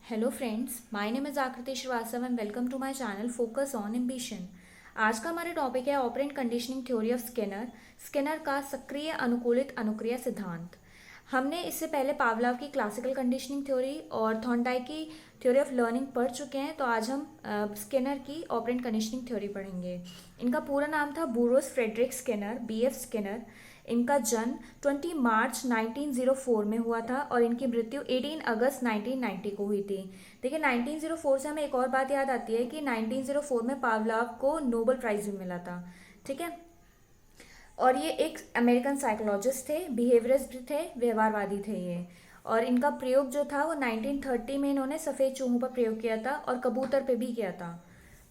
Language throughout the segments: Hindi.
Hello friends, my name is Aakriti Srivastava and welcome to my channel focus on ambition. आज का हमारा टॉपिक है operant conditioning theory of Skinner. Skinner का सक्रिय अनुकूलित अनुक्रिया सिद्धांत। हमने इससे पहले पावलोव की क्लासिकल कंडीशनिंग थ्योरी और थॉर्नडाइक की थ्योरी ऑफ लर्निंग पढ़ चुके हैं, तो आज हम स्किनर की ऑपरेंट कंडीशनिंग थ्योरी पढ़ेंगे। इनका पूरा नाम था बुरोस फ्रेडरिक स्किनर, बीएफ स्किनर। इनका जन्म 20 मार्च 1904 में हुआ था और इनकी मृत्यु 18 अगस्त 1990 को हुई थी। देखिए, 1904 से हमें एक और बात याद आती है कि 1904 में पावलोव को नोबेल प्राइज भी मिला था। ठीक है, और ये एक अमेरिकन साइकोलॉजिस्ट थे, बिहेवियरिस्ट थे, व्यवहारवादी थे ये। और इनका प्रयोग जो था वो 1930 में इन्होंने सफ़ेद चूहों पर प्रयोग किया था और कबूतर पे भी किया था।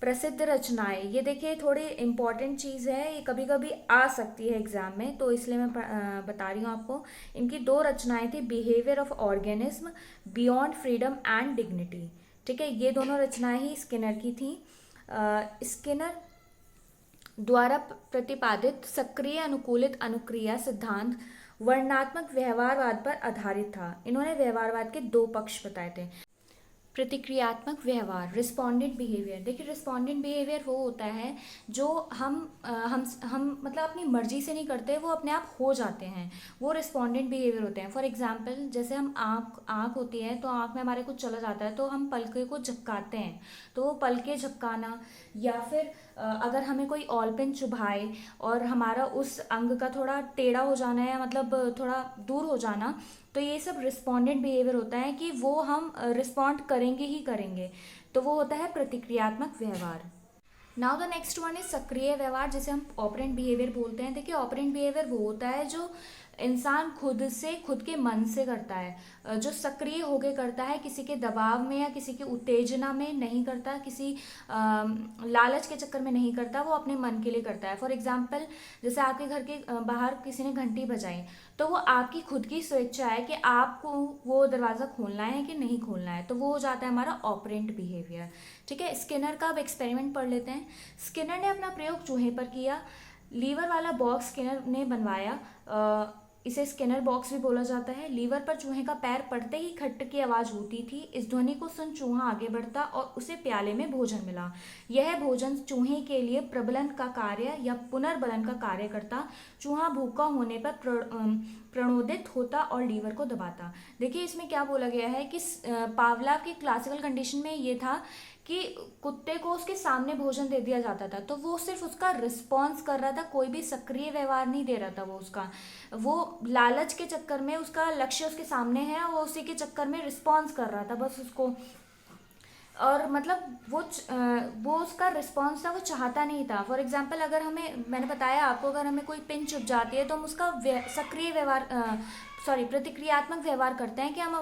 प्रसिद्ध रचनाएं, ये देखिए थोड़ी इंपॉर्टेंट चीज़ है, ये कभी कभी आ सकती है एग्जाम में, तो इसलिए मैं बता रही हूँ आपको। इनकी दो रचनाएं थी, behaviour of organism, beyond freedom and dignity. ठीक है, ये दोनों रचनाएं ही स्किनर की थी। स्किनर द्वारा प्रतिपादित सक्रिय अनुकूलित अनुक्रिया सिद्धांत वर्णनात्मक व्यवहारवाद पर आधारित था। इन्होंने व्यवहारवाद के दो पक्ष बताए थे। प्रतिक्रियात्मक व्यवहार, रिस्पोंडेंट बिहेवियर। देखिए, रिस्पोंडेंट बिहेवियर वो होता है जो हम मतलब अपनी मर्जी से नहीं करते, वो अपने आप हो जाते हैं, वो रिस्पोंडेंट बिहेवियर होते हैं। फॉर एग्जांपल, जैसे हम आँख होती है तो आँख में हमारे कुछ चला जाता है तो हम पलके को झपकाते हैं, तो वो पलके झपकाना, या फिर अगर हमें कोई ऑल पेन चुभाए और हमारा उस अंग का थोड़ा टेढ़ा हो जाना या मतलब थोड़ा दूर हो जाना, तो ये सब रिस्पोंडेंट बिहेवियर होता है कि वो हम रिस्पॉन्ड करेंगे ही करेंगे, तो वो होता है प्रतिक्रियात्मक व्यवहार। Now the next one is सक्रिय व्यवहार, जिसे हम ऑपरेंट बिहेवियर बोलते हैं। देखिए, ऑपरेंट बिहेवियर वो होता है जो इंसान खुद से, खुद के मन से करता है, जो सक्रिय होके करता है, किसी के दबाव में या किसी की उत्तेजना में नहीं करता, किसी लालच के चक्कर में नहीं करता, वो अपने मन के लिए करता है। फॉर एग्जाम्पल, जैसे आपके घर के बाहर किसी ने घंटी बजाई, तो वो आपकी खुद की स्वेच्छा है कि आपको वो दरवाज़ा खोलना है कि नहीं खोलना है, तो वो हो जाता है हमारा ऑपरेंट बिहेवियर। ठीक है, स्किनर का अब एक्सपेरिमेंट पढ़ लेते हैं। स्किनर ने अपना प्रयोग चूहे पर किया। लीवर वाला बॉक्स स्किनर ने बनवाया। इसे स्किनर बॉक्स भी बोला जाता है। लीवर पर चूहे का पैर पड़ते ही खट की आवाज होती थी। इस ध्वनि को सुन चूहा आगे बढ़ता और उसे प्याले में भोजन मिला। यह भोजन चूहे के लिए प्रबलन का कार्य या पुनर्बलन का कार्य करता। चूहा भूखा होने पर प्रणोदित होता और लीवर को दबाता। देखिए, इसमें क्या बोला गया है कि पावलोव की क्लासिकल कंडीशन में ये था कि कुत्ते को उसके सामने भोजन दे दिया जाता था, तो वो सिर्फ उसका रिस्पॉन्स कर रहा था, कोई भी सक्रिय व्यवहार नहीं दे रहा था वो उसका। वो लालच के चक्कर में, उसका लक्ष्य उसके सामने है, वो उसी के चक्कर में रिस्पॉन्स कर रहा था बस उसको। और मतलब वो उसका रिस्पॉन्स था, वो चाहता नहीं था। फॉर एग्जाम्पल, अगर हमें, मैंने बताया आपको, अगर हमें कोई पिन चुभ जाती है तो हम उसका सक्रिय व्यवहार, प्रतिक्रियात्मक व्यवहार करते हैं कि हम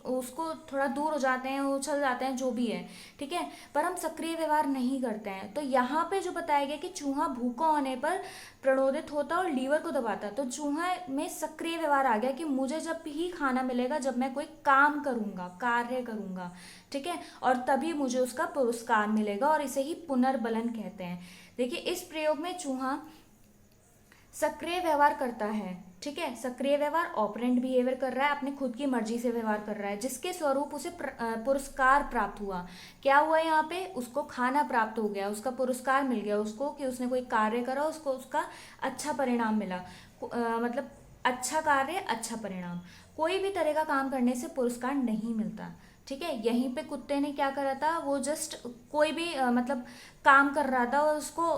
उसको थोड़ा दूर हो जाते हैं, उछल जाते हैं, जो भी है। ठीक है, पर हम सक्रिय व्यवहार नहीं करते हैं। तो यहाँ पे जो बताया गया कि चूहा भूखा होने पर प्रणोदित होता और लीवर को दबाता, तो चूहा में सक्रिय व्यवहार आ गया कि मुझे जब ही खाना मिलेगा, जब मैं कोई काम करूंगा, कार्य करूंगा, ठीक है, और तभी मुझे उसका पुरस्कार मिलेगा, और इसे ही पुनर्बलन कहते हैं। देखिए, इस प्रयोग में चूहा सक्रिय व्यवहार करता है। ठीक है, सक्रिय व्यवहार ऑपरेंट बिहेवियर कर रहा है, अपने खुद की मर्जी से व्यवहार कर रहा है, जिसके स्वरूप उसे पुरस्कार प्राप्त हुआ। क्या हुआ यहाँ पे? उसको खाना प्राप्त हो गया, उसका पुरस्कार मिल गया उसको, कि उसने कोई कार्य करा, उसको उसका अच्छा परिणाम मिला। मतलब अच्छा कार्य, अच्छा परिणाम। कोई भी तरह का काम करने से पुरस्कार नहीं मिलता। ठीक है, यहीं पे कुत्ते ने क्या करा था, वो जस्ट कोई भी मतलब काम कर रहा था और उसको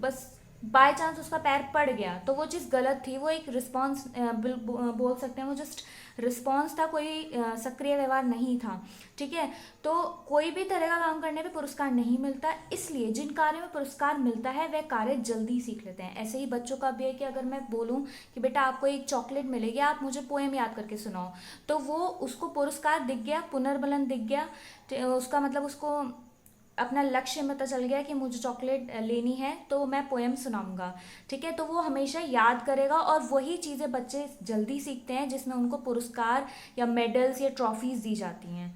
बस बाय चांस उसका पैर पड़ गया, तो वो चीज़ गलत थी, वो एक रिस्पॉन्स बोल सकते हैं, वो जस्ट रिस्पॉन्स था, कोई सक्रिय व्यवहार नहीं था। ठीक है, तो कोई भी तरह का काम करने पे पुरस्कार नहीं मिलता, इसलिए जिन कार्यों में पुरस्कार मिलता है वह कार्य जल्दी सीख लेते हैं। ऐसे ही बच्चों का भी है कि अगर मैं बोलूँ कि बेटा आपको एक चॉकलेट मिलेगी, आप मुझे पोएम याद करके सुनाओ, तो वो उसको पुरस्कार दिख गया, पुनर्बलन दिख गया, उसका मतलब उसको अपना लक्ष्य पता चल गया कि मुझे चॉकलेट लेनी है, तो मैं पोएम सुनाऊंगा। ठीक है, तो वो हमेशा याद करेगा, और वही चीज़ें बच्चे जल्दी सीखते हैं जिसमें उनको पुरस्कार या मेडल्स या ट्रॉफीज दी जाती हैं।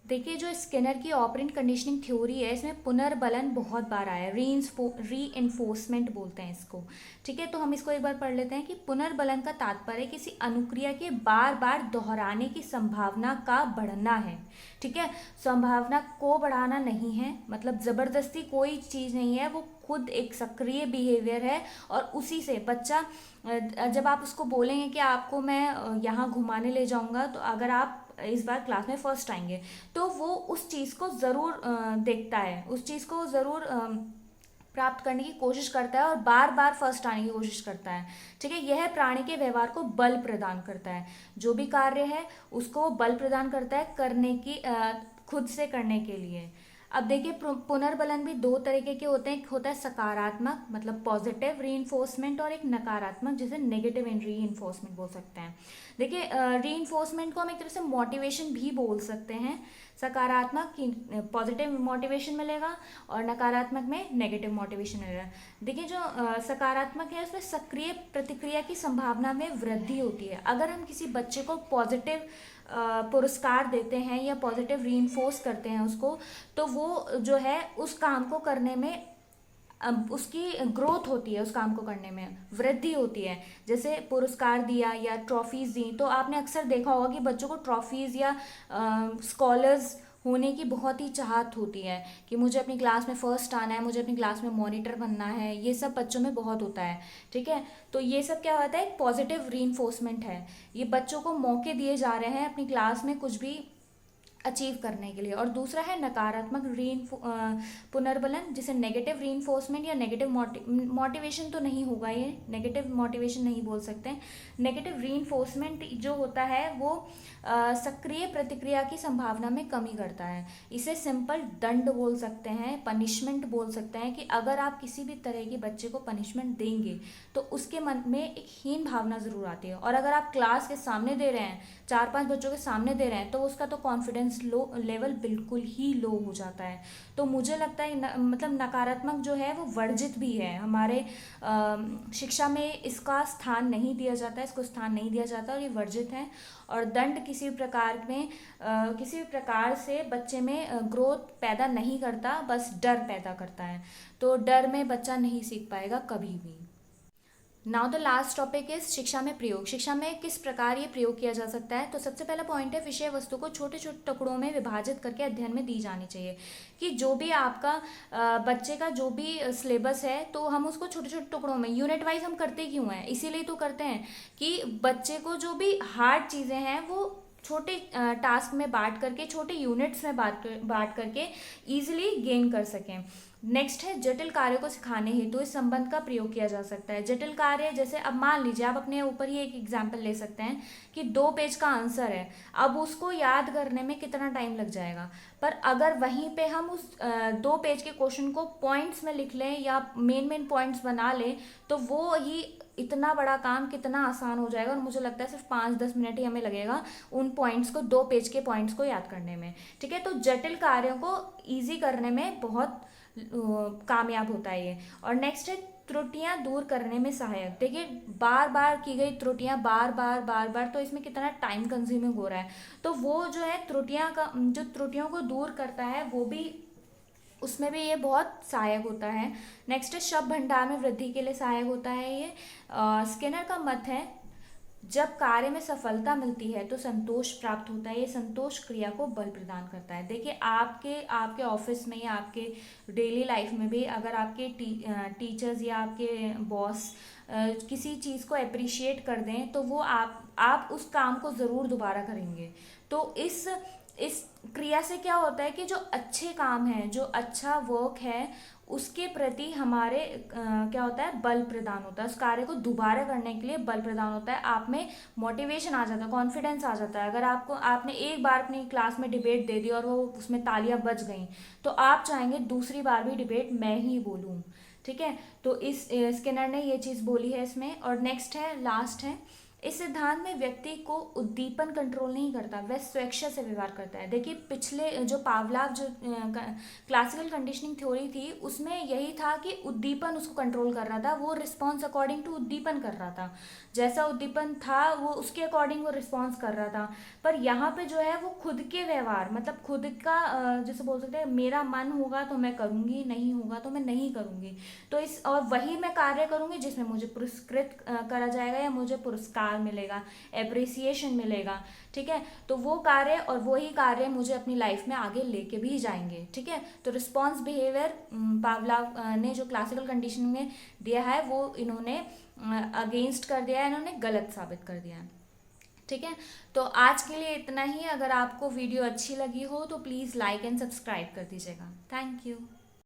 देखिए, जो स्किनर की ऑपरेंट कंडीशनिंग थ्योरी है, इसमें पुनर्बलन बहुत बार आया है, री बोलते हैं इसको। ठीक है, तो हम इसको एक बार पढ़ लेते हैं कि पुनर्बलन का तात्पर्य किसी अनुक्रिया के बार बार दोहराने की संभावना का बढ़ना है। ठीक है, संभावना को बढ़ाना नहीं है, मतलब जबरदस्ती कोई चीज़ नहीं है, वो खुद एक सक्रिय बिहेवियर है। और उसी से बच्चा, जब आप उसको बोलेंगे कि आपको मैं यहाँ घुमाने ले जाऊँगा, तो अगर आप इस बार क्लास में फर्स्ट आएंगे, तो वो उस चीज़ को ज़रूर देखता है, उस चीज़ को ज़रूर प्राप्त करने की कोशिश करता है और बार बार फर्स्ट आने की कोशिश करता है। ठीक है, यह प्राणी के व्यवहार को बल प्रदान करता है, जो भी कार्य है उसको बल प्रदान करता है करने की, खुद से करने के लिए। अब देखिए, पुनर्बलन भी दो तरीके के होते हैं, एक होता है सकारात्मक मतलब पॉजिटिव रीइंफोर्समेंट, और एक नकारात्मक जिसे नेगेटिव रीइंफोर्समेंट बोल सकते हैं। देखिए, रीइंफोर्समेंट को हम एक तरह से मोटिवेशन भी बोल सकते हैं। सकारात्मक पॉजिटिव मोटिवेशन मिलेगा और नकारात्मक में नेगेटिव मोटिवेशन मिलेगा। देखिए, जो सकारात्मक है उसमें सक्रिय प्रतिक्रिया की संभावना में वृद्धि होती है। अगर हम किसी बच्चे को पॉजिटिव पुरस्कार देते हैं या पॉजिटिव रीइंफोर्स करते हैं उसको, तो वो जो है उस काम को करने में उसकी ग्रोथ होती है, उस काम को करने में वृद्धि होती है। जैसे पुरस्कार दिया या ट्रॉफीज़ दी, तो आपने अक्सर देखा होगा कि बच्चों को ट्रॉफीज़ या स्कॉलर्स होने की बहुत ही चाहत होती है कि मुझे अपनी क्लास में फर्स्ट आना है, मुझे अपनी क्लास में मॉनिटर बनना है, ये सब बच्चों में बहुत होता है। ठीक है, तो ये सब क्या होता है, पॉजिटिव रीइंफोर्समेंट है। ये बच्चों को मौके दिए जा रहे हैं अपनी क्लास में कुछ भी अचीव करने के लिए। और दूसरा है नकारात्मक पुनर्बलन, जिसे नेगेटिव रीइंफोर्समेंट या नेगेटिव मोटिवेशन तो नहीं होगा, ये नेगेटिव मोटिवेशन नहीं बोल सकते। नेगेटिव रीइंफोर्समेंट जो होता है वो सक्रिय प्रतिक्रिया की संभावना में कमी करता है। इसे सिंपल दंड बोल सकते हैं, पनिशमेंट बोल सकते हैं, कि अगर आप किसी भी तरह के बच्चे को पनिशमेंट देंगे तो उसके मन में एक हीन भावना ज़रूर आती है। और अगर आप क्लास के सामने दे रहे हैं, 4-5 बच्चों के सामने दे रहे हैं, तो उसका तो कॉन्फिडेंस लेवल बिल्कुल ही लो हो जाता है। तो मुझे लगता है मतलब नकारात्मक जो है वो वर्जित भी है हमारे शिक्षा में, इसका स्थान नहीं दिया जाता है, इसको स्थान नहीं दिया जाता और ये वर्जित है। और दंड किसी प्रकार में किसी भी प्रकार से बच्चे में ग्रोथ पैदा नहीं करता, बस डर पैदा करता है। तो डर में बच्चा नहीं सीख पाएगा कभी भी। Now the last topic is शिक्षा में प्रयोग। शिक्षा में किस प्रकार ये प्रयोग किया जा सकता है। तो सबसे पहला पॉइंट है, विषय वस्तु को छोटे छोटे टुकड़ों में विभाजित करके अध्ययन में दी जानी चाहिए। कि जो भी आपका बच्चे का जो भी सिलेबस है, तो हम उसको छोटे छोटे टुकड़ों में यूनिट वाइज हम करते क्यों हैं, इसीलिए तो करते हैं कि बच्चे को जो भी हार्ड चीज़ें हैं वो छोटे टास्क में बांट करके, छोटे यूनिट्स में बांट करके ईजिली गेन कर सकें। नेक्स्ट है, जटिल कार्य को सिखाने हेतु इस संबंध का प्रयोग किया जा सकता है। जटिल कार्य जैसे, अब मान लीजिए आप अपने ऊपर ही एक एग्जाम्पल ले सकते हैं कि 2 पेज का आंसर है, अब उसको याद करने में कितना टाइम लग जाएगा। पर अगर वहीं पे हम उस 2 पेज के क्वेश्चन को पॉइंट्स में लिख लें या मेन पॉइंट्स बना लें, तो वो ही इतना बड़ा काम कितना आसान हो जाएगा। और मुझे लगता है सिर्फ 5-10 मिनट ही हमें लगेगा उन पॉइंट्स को, 2 पेज के पॉइंट्स को याद करने में। ठीक है, तो जटिल कार्यों को ईजी करने में बहुत कामयाब होता है ये। और नेक्स्ट है, त्रुटियां दूर करने में सहायक। देखिए, बार बार की गई त्रुटियां बार बार, तो इसमें कितना टाइम कंज्यूमिंग हो रहा है। तो वो जो है त्रुटियों को दूर करता है, वो भी, उसमें भी ये बहुत सहायक होता है। नेक्स्ट है, शब्द भंडार में वृद्धि के लिए सहायक होता है ये। स्किनर का मत है, जब कार्य में सफलता मिलती है तो संतोष प्राप्त होता है। ये संतोष क्रिया को बल प्रदान करता है। देखिए, आपके ऑफिस में या आपके डेली लाइफ में भी अगर आपके टीचर्स या आपके बॉस किसी चीज़ को अप्रिशिएट कर दें, तो वो आप उस काम को ज़रूर दोबारा करेंगे। तो इस क्रिया से क्या होता है कि जो अच्छे काम हैं, जो अच्छा वर्क है, उसके प्रति हमारे क्या होता है, बल प्रदान होता है। उस कार्य को दोबारा करने के लिए बल प्रदान होता है। आप में मोटिवेशन आ जाता है, कॉन्फिडेंस आ जाता है। अगर आपने एक बार अपनी क्लास में डिबेट दे दी और वो उसमें तालियां बज गई, तो आप चाहेंगे दूसरी बार भी डिबेट मैं ही बोलूँ। ठीक है, तो इस स्किनर ने ये चीज़ बोली है इसमें। और नेक्स्ट है, लास्ट है, इस सिद्धांत में व्यक्ति को उद्दीपन कंट्रोल नहीं करता, वह स्वेच्छा से व्यवहार करता है। देखिए पिछले जो पावलाव जो क्लासिकल कंडीशनिंग थ्योरी थी उसमें यही था कि उद्दीपन उसको कंट्रोल कर रहा था, वो रिस्पॉन्स अकॉर्डिंग टू उद्दीपन कर रहा था, जैसा उद्दीपन था वो उसके अकॉर्डिंग वो रिस्पॉन्स कर रहा था। पर यहाँ पे जो है वो खुद के व्यवहार, मतलब खुद का जैसे बोल सकते हैं मेरा मन होगा तो मैं करूँगी, नहीं होगा तो मैं नहीं करूँगी। तो इस और वही मैं कार्य करूँगी जिसमें मुझे पुरस्कृत करा जाएगा या मुझे पुरस्कार मिलेगा, एप्रिसिएशन मिलेगा। ठीक है, तो वो कार्य और वही कार्य मुझे अपनी लाइफ में आगे लेके भी जाएंगे। ठीक है, तो रिस्पॉन्स बिहेवियर पावलाव ने जो क्लासिकल कंडीशनिंग में दिया है वो इन्होंने अगेंस्ट कर दिया है, इन्होंने गलत साबित कर दिया है। ठीक है, तो आज के लिए इतना ही। अगर आपको वीडियो अच्छी लगी हो तो प्लीज़ लाइक एंड सब्सक्राइब कर दीजिएगा। Thank you.